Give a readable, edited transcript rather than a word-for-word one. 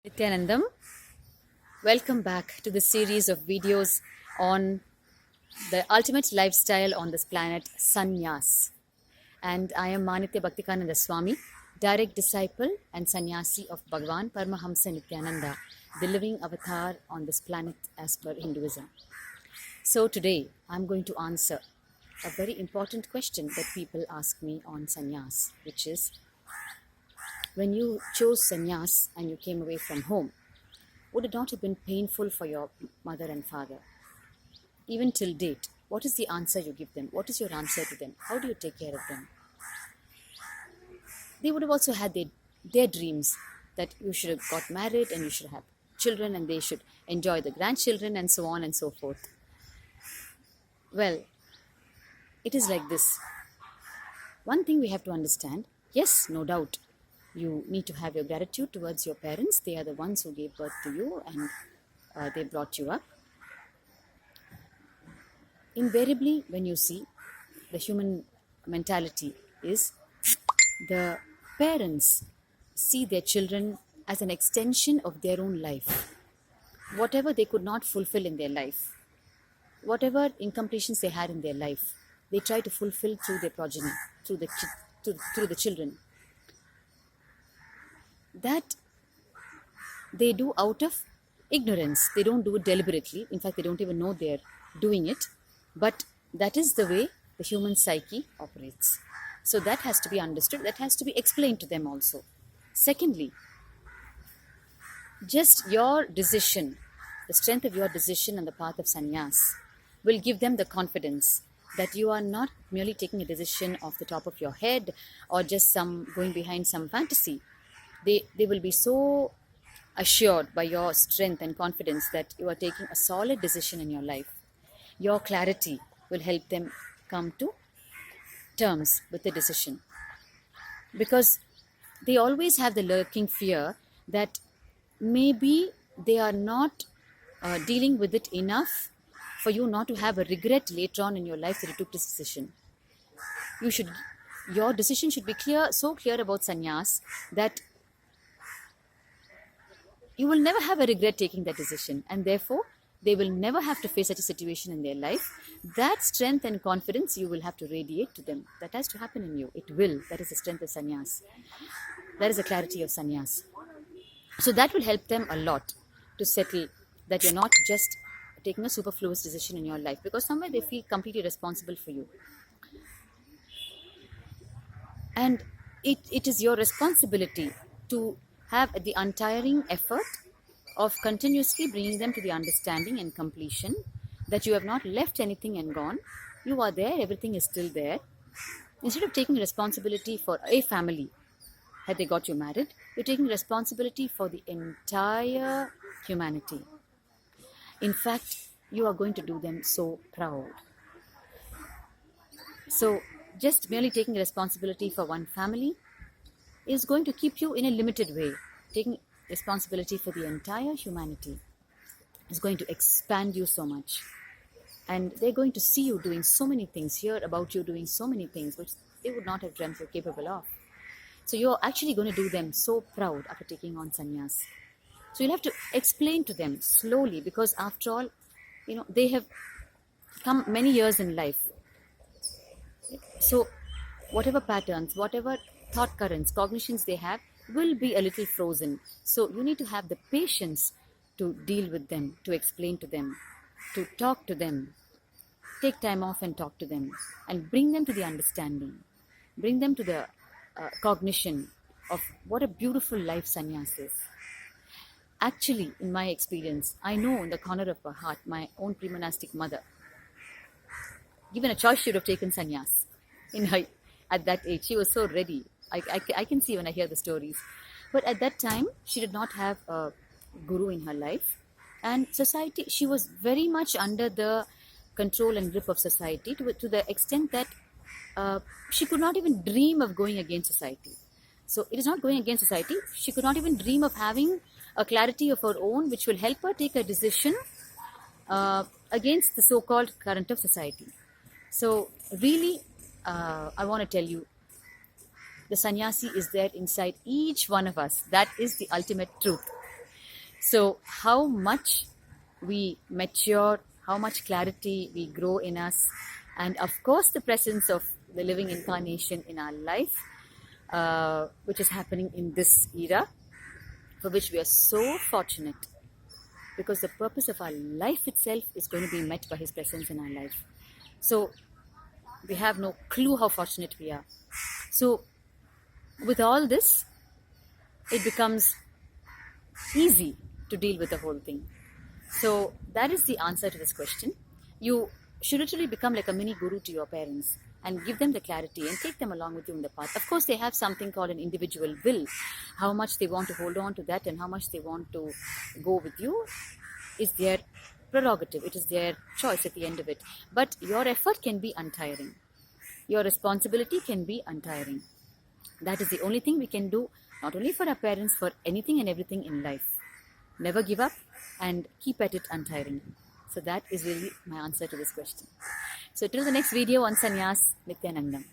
Nityanandam, welcome back to the series of videos on the ultimate lifestyle on this planet, Sanyas. And I am Manitya Bhaktikananda Swami, direct disciple and sannyasi of Bhagavan Paramahamsa Nityananda, the living avatar on this planet as per Hinduism. So today I'm going to answer a very important question that people ask me on Sanyas, which is, when you chose sannyas and you came away from home, would it not have been painful for your mother and father? Even till date, what is the answer you give them? What is your answer to them? How do you take care of them? They would have also had their dreams that you should have got married and you should have children and they should enjoy the grandchildren and so on and so forth. Well, it is like this. One thing we have to understand, yes, no doubt, you need to have your gratitude towards your parents. They are the ones who gave birth to you and they brought you up. Invariably, when you see, the human mentality is the parents see their children as an extension of their own life. Whatever they could not fulfill in their life, whatever incompletions they had in their life, they try to fulfill through their progeny, through the children. That they do out of ignorance. They don't do it deliberately. In fact, they don't even know they're doing it. But that is the way the human psyche operates. So that has to be understood. That has to be explained to them also. Secondly, just your decision, the strength of your decision on the path of sannyas will give them the confidence that you are not merely taking a decision off the top of your head or just going behind some fantasy. They will be so assured by your strength and confidence that you are taking a solid decision in your life. Your clarity will help them come to terms with the decision. Because they always have the lurking fear that maybe they are not dealing with it enough for you not to have a regret later on in your life that you took this decision. Your decision should be so clear about sannyas that you will never have a regret taking that decision, and therefore they will never have to face such a situation in their life. That strength and confidence you will have to radiate to them. That has to happen in you. It will. That is the strength of sannyas. That is the clarity of sannyas. So that will help them a lot to settle that you're not just taking a superfluous decision in your life, because somewhere they feel completely responsible for you. And it is your responsibility to have the untiring effort of continuously bringing them to the understanding and completion that you have not left anything and gone. You are there, everything is still there. Instead of taking responsibility for a family, had they got you married, you're taking responsibility for the entire humanity. In fact, you are going to do them so proud. So, just merely taking responsibility for one family is going to keep you in a limited way. Taking responsibility for the entire humanity is going to expand you so much. And they're going to see you doing so many things, hear about you doing so many things which they would not have dreamt you're capable of. So you're actually going to do them so proud after taking on sannyas. So you'll have to explain to them slowly, because after all, they have come many years in life. So whatever patterns, whatever thought currents, cognitions they have will be a little frozen. So you need to have the patience to deal with them, to explain to them, to talk to them. Take time off and talk to them and bring them to the understanding. Bring them to the cognition of what a beautiful life sannyas is. Actually, in my experience, I know in the corner of her heart, my own pre-monastic mother, given a choice, she would have taken sannyas. At that age, she was so ready. I can see when I hear the stories. But at that time, she did not have a guru in her life. And society, she was very much under the control and grip of society to the extent that she could not even dream of going against society. So it is not going against society. She could not even dream of having a clarity of her own which will help her take a decision against the so-called current of society. So really, I want to tell you, the sannyasi is there inside each one of us. That is the ultimate truth. So, how much we mature, how much clarity we grow in us, and of course, the presence of the living incarnation in our life, which is happening in this era, for which we are so fortunate, because the purpose of our life itself is going to be met by His presence in our life. So, we have no clue how fortunate we are. So, with all this, it becomes easy to deal with the whole thing. So that is the answer to this question. You should literally become like a mini guru to your parents and give them the clarity and take them along with you in the path. Of course, they have something called an individual will. How much they want to hold on to that and how much they want to go with you is their prerogative. It is their choice at the end of it. But your effort can be untiring. Your responsibility can be untiring. That is the only thing we can do, not only for our parents, for anything and everything in life. Never give up and keep at it untiring. So that is really my answer to this question. So till the next video on Sanyas, Nityanandam.